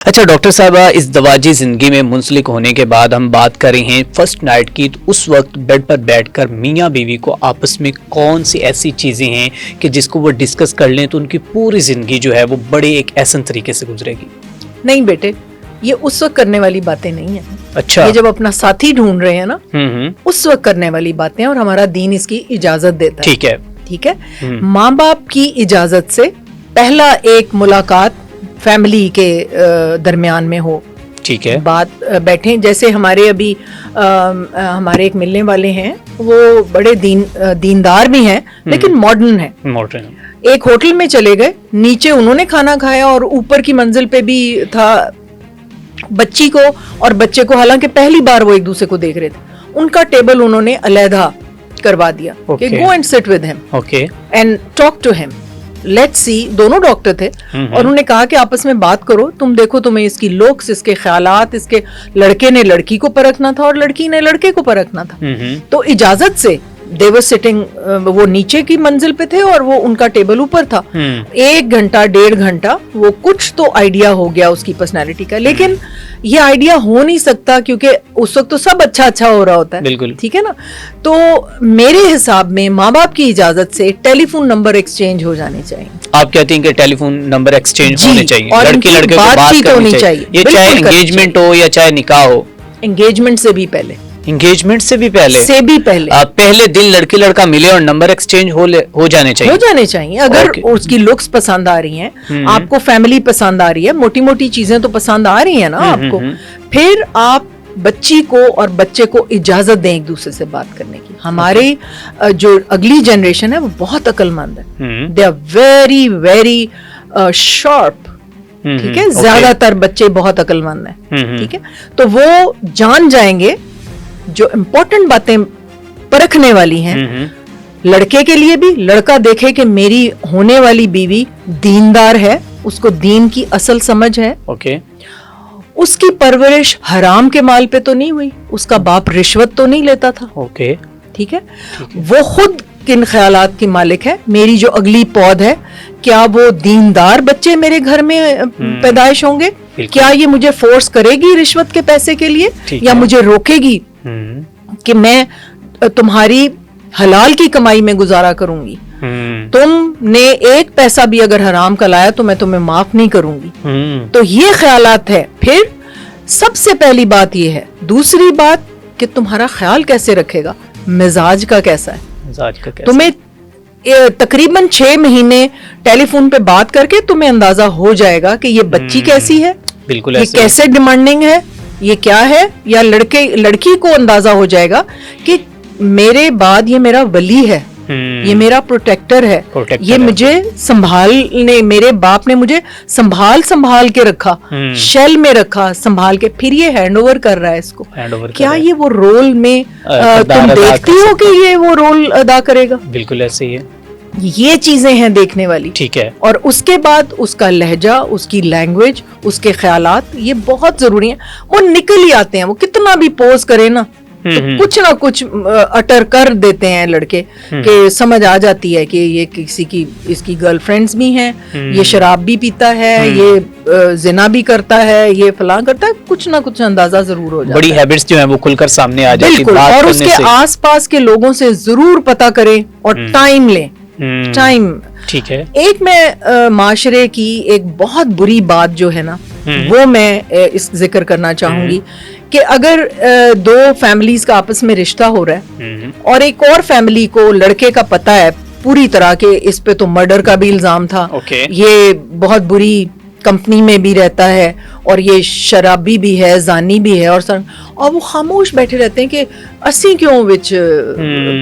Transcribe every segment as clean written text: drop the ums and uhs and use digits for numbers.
اچھا ڈاکٹر صاحبہ، اس دواجی زندگی میں منسلک ہونے کے بعد ہم بات کر رہے ہیں فرسٹ نائٹ کی، تو اس وقت بیڈ پر بیٹھ کر میاں بیوی کو آپس میں کون سی ایسی چیزیں ہیں کہ جس کو وہ ڈسکس کر لیں تو ان کی پوری زندگی جو ہے وہ بڑے ایک احسن طریقے سے گزرے گی؟ نہیں بیٹے، یہ اس وقت کرنے والی باتیں نہیں ہیں. اچھا، یہ جب اپنا ساتھی ڈھونڈ رہے ہیں نا اس وقت کرنے والی باتیں، اور ہمارا دین اس کی اجازت دیتا ہے. ٹھیک ہے. ماں باپ کی اجازت سے پہلا ایک ملاقات فیملی کے درمیان میں ہو. ٹھیک ہے. بات بیٹھیں، جیسے ہمارے ابھی ہمارے ایک ملنے والے ہیں، وہ بڑے دیندار بھی ہیں لیکن ماڈرن ہیں. ایک ہوٹل میں چلے گئے، نیچے انہوں نے کھانا کھایا اور اوپر کی منزل پہ بھی تھا بچی کو اور بچے کو، حالانکہ پہلی بار وہ ایک دوسرے کو دیکھ رہے تھے. ان کا ٹیبل انہوں نے علیحدہ کروا دیا کہ go and sit with him and talk to him, let see. دونوں ڈاکٹر تھے اور انہوں نے کہا کہ آپس میں بات کرو، تم دیکھو تمہیں اس کی لکس، اس کے خیالات، اس کے لڑکے نے لڑکی کو پرکھنا تھا اور لڑکی نے لڑکے کو پرکھنا تھا. تو اجازت سے they were sitting، وہ نیچے کی منزل پہ تھے اور وہ ان کا ٹیبل اوپر تھا. 1 گھنٹہ 1.5 گھنٹہ وہ کچھ تو آئیڈیا ہو گیا اس کی پرسنالٹی کا، لیکن یہ آئیڈیا ہو نہیں سکتا کیونکہ اس وقت تو سب اچھا ہو رہا ہوتا ہے. بالکل ٹھیک ہے نا. تو میرے حساب میں ماں باپ کی اجازت سے ٹیلی فون نمبر ایکسچینج ہو جانے چاہیے. آپ کہتے ہیں کہ ٹیلی فون نمبر ایکسچینج ہونے چاہیے، اور لڑکی لڑکے کو بات کرنی چاہیے، یہ چاہے انگیجمنٹ ہو یا چاہے نکاح ہو. انگیجمنٹ سے بھی پہلے، انگیجمنٹ سے بھی پہلے دن لڑکی لڑکا ملے اور نمبر ایکسچینج ہو جانے چاہیے. اگر اس کی لکس پسند آ رہی ہیں، آپ کو فیملی پسند آ رہی ہے، موٹی موٹی چیزیں تو پسند آ رہی ہیں نا آپ کو، پھر آپ بچی کو اور بچے کو اجازت دیں ایک دوسرے سے بات کرنے کی. ہماری جو اگلی جنریشن ہے وہ بہت عقل مند ہے، they are very very sharp. ٹھیک ہے. زیادہ تر بچے بہت عقل مند ہیں. ٹھیک ہے. تو وہ جان جائیں گے جو امپورٹنٹ باتیں پرکھنے والی ہیں. لڑکے کے لیے بھی، لڑکا دیکھے کہ میری ہونے والی بیوی دیندار ہے، اس کو دین کی اصل سمجھ ہے، اس کی پرورش حرام کے مال پہ تو نہیں ہوئی، اس کا باپ رشوت تو نہیں لیتا تھا. ٹھیک ہے. وہ خود کن خیالات کی مالک ہے، میری جو اگلی پود ہے کیا وہ دیندار بچے میرے گھر میں پیدائش ہوں گے؟ کیا یہ مجھے فورس کرے گی رشوت کے پیسے کے لیے، یا مجھے روکے گی کہ میں تمہاری حلال کی کمائی میں گزارا کروں گی؟ تم نے ایک پیسہ بھی اگر حرام کا لایا تو میں تمہیں معاف نہیں کروں گی. تو یہ خیالات ہے. پھر سب سے پہلی بات یہ ہے. دوسری بات کہ تمہارا خیال کیسے رکھے گا، مزاج کا کیسا ہے. تمہیں تقریباً 6 مہینے ٹیلی فون پہ بات کر کے تمہیں اندازہ ہو جائے گا کہ یہ بچی کیسی ہے، یہ کیسے ڈیمانڈنگ ہے، یہ کیا ہے. یا لڑکی کو اندازہ ہو جائے گا کہ میرے بعد یہ میرا ولی ہے، یہ میرا پروٹیکٹر ہے، یہ مجھے سنبھالنے، میرے باپ نے مجھے سنبھال کے رکھا، شیل میں رکھا سنبھال کے، پھر یہ ہینڈ اوور کر رہا ہے اس کو. کیا یہ وہ رول میں تم دیکھتی ہو کہ یہ وہ رول ادا کرے گا؟ بالکل ایسے ہی ہے. یہ چیزیں ہیں دیکھنے والی. ٹھیک ہے. اور اس کے بعد اس کا لہجہ، اس کی لینگویج، اس کے خیالات، یہ بہت ضروری ہیں. وہ نکل ہی آتے ہیں، وہ کتنا بھی پوز کرے نا تو کچھ نہ کچھ اٹر کر دیتے ہیں لڑکے، کہ سمجھ آ جاتی ہے کہ یہ کسی کی، اس کی گرل فرینڈز بھی ہیں، یہ شراب بھی پیتا ہے، یہ زنا بھی کرتا ہے، یہ فلاں کرتا ہے، کچھ نہ کچھ اندازہ ضرور ہو جاتا ہے. بڑی ہیبٹس جو ہیں وہ کھل کر سامنے آ جاتی ہیں. بالکل. اور اس کے آس پاس کے لوگوں سے ضرور پتہ کریں اور ٹائم لیں. ٹائم. ٹھیک ہے. ایک میں معاشرے کی ایک بہت بری بات جو ہے نا، وہ میں اس ذکر کرنا چاہوں گی کہ اگر 2 فیملیز کا آپس میں رشتہ ہو رہا ہے اور ایک اور فیملی کو لڑکے کا پتہ ہے پوری طرح کہ اس پہ تو مرڈر کا بھی الزام تھا، یہ بہت بری کمپنی میں بھی رہتا ہے اور یہ شرابی بھی ہے، زانی بھی ہے، اور وہ خاموش بیٹھے رہتے ہیں کہ اسی کیوں وچ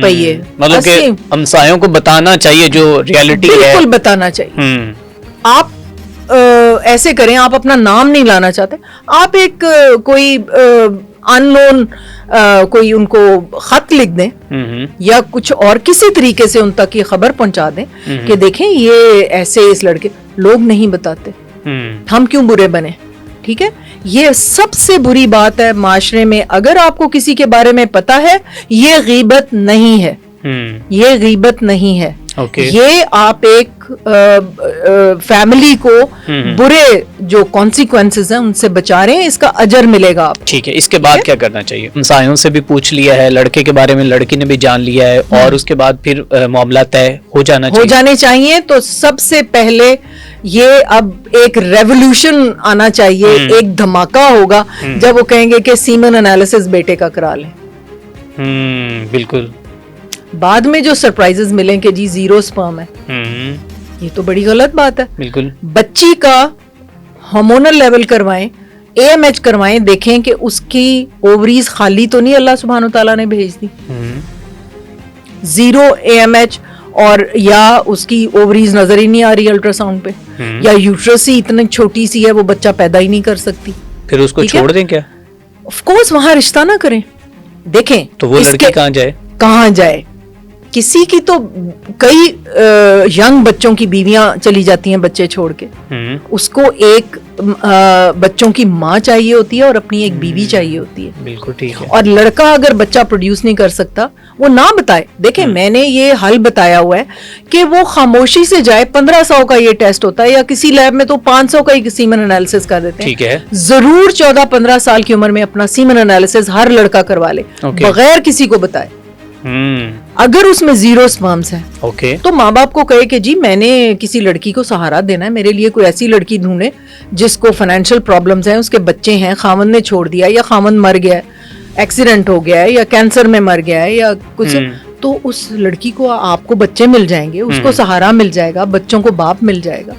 پئیے. مطلب کہ ہمسایوں کو بتانا چاہیے جو ریالٹی ہے، بالکل بتانا چاہیے. آپ ایسے کریں، آپ اپنا نام نہیں لانا چاہتے، آپ ایک کوئی ان نون کوئی ان کو خط لکھ دیں یا کچھ اور کسی طریقے سے ان تک یہ خبر پہنچا دیں کہ دیکھیں یہ ایسے اس لڑکے. لوگ نہیں بتاتے، ہم کیوں برے بنے. ٹھیک ہے. یہ سب سے بری بات ہے معاشرے میں. اگر آپ کو کسی کے بارے میں پتا ہے، یہ غیبت نہیں ہے، یہ غیبت نہیں ہے. Okay. یہ آپ ایک فیملی کو برے جو کانسیکوینسز ہیں ان سے بچا رہے ہیں, اس کا اجر ملے گا آپ. ٹھیک ہے, اس کے بعد کیا کرنا چاہیے؟ ہمسایوں سے بھی پوچھ لیا ہے, لڑکے کے بارے میں لڑکی نے بھی جان لیا ہے, اور اس کے بعد پھر معاملہ طے ہو جانے چاہیے. تو سب سے پہلے یہ اب ایک ریولوشن آنا چاہیے, ایک دھماکہ ہوگا جب وہ کہیں گے کہ سیمن انالیسس بیٹے کا کرا لیں. بالکل. بعد میں جو سرپرائزز ملیں کہ جی زیرو سپرم ہے, یہ تو بڑی غلط بات ہے. بالکل. بچی کا ہارمونل لیول کروائیں, اے ایم ایچ کروائیں, دیکھیں کہ اس کی اووریز خالی تو نہیں اللہ سبحانہ و تعالیٰ نے بھیج دی. زیرو اے ایم ایچ اور یا اس کی اووریز نظر ہی نہیں آ رہی الٹرا ساؤنڈ پہ, یا یوٹرس ہی اتنی چھوٹی سی ہے وہ بچہ پیدا ہی نہیں کر سکتی, پھر اس کو چھوڑ دیں کیا؟ آف کورس وہاں رشتہ نہ کریں. دیکھیں تو وہ لڑکی کہاں جائے؟ کسی کی تو کئی ینگ بچوں کی بیویاں چلی جاتی ہیں بچے چھوڑ کے. اس کو ایک بچوں کی ماں چاہیے ہوتی ہے اور اپنی ایک بیوی چاہیے ہوتی ہے. بالکل ٹھیک ہے. اور لڑکا اگر بچہ پروڈیوس نہیں کر سکتا وہ نہ بتائے. دیکھیں میں نے یہ حل بتایا ہوا ہے کہ وہ خاموشی سے جائے, 1500 کا یہ ٹیسٹ ہوتا ہے, یا کسی لیب میں تو 500 کا ہی سیمن انالیسس کر دیتے ہیں. ٹھیک ہے. ضرور 14-15 سال کی عمر میں اپنا سیمن انالیسس ہر لڑکا کروا لے بغیر کسی کو بتائے. اگر اس میں زیرو سپرمز ہیں تو ماں باپ کو کہے کہ جی میں نے کسی لڑکی کو سہارا دینا ہے, میرے لیے کوئی ایسی لڑکی ڈھونڈے جس کو فائنینشیل پرابلمز ہیں, اس کے بچے ہیں, خاوند نے چھوڑ دیا یا خاوند مر گیا ہے, ایکسیڈنٹ ہو گیا ہے یا کینسر میں مر گیا ہے یا کچھ, تو اس لڑکی کو آپ کو بچے مل جائیں گے, اس کو سہارا مل جائے گا, بچوں کو باپ مل جائے گا.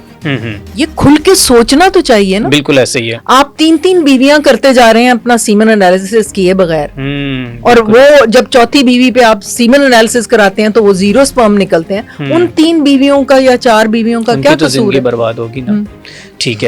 یہ کھل کے سوچنا تو چاہیے نا. بالکل ایسے ہی ہے. آپ 3 بیویاں کرتے جا رہے ہیں اپنا سیمن انالیسس کیے بغیر, اور وہ جب چوتھی بیوی پہ آپ سیمن انالیسس کراتے ہیں تو وہ زیرو سپرم نکلتے ہیں. ان 3 بیویوں کا یا 4 بیویوں کا کیا قصور ہے؟ برباد ہوگی نا. ٹھیک ہے.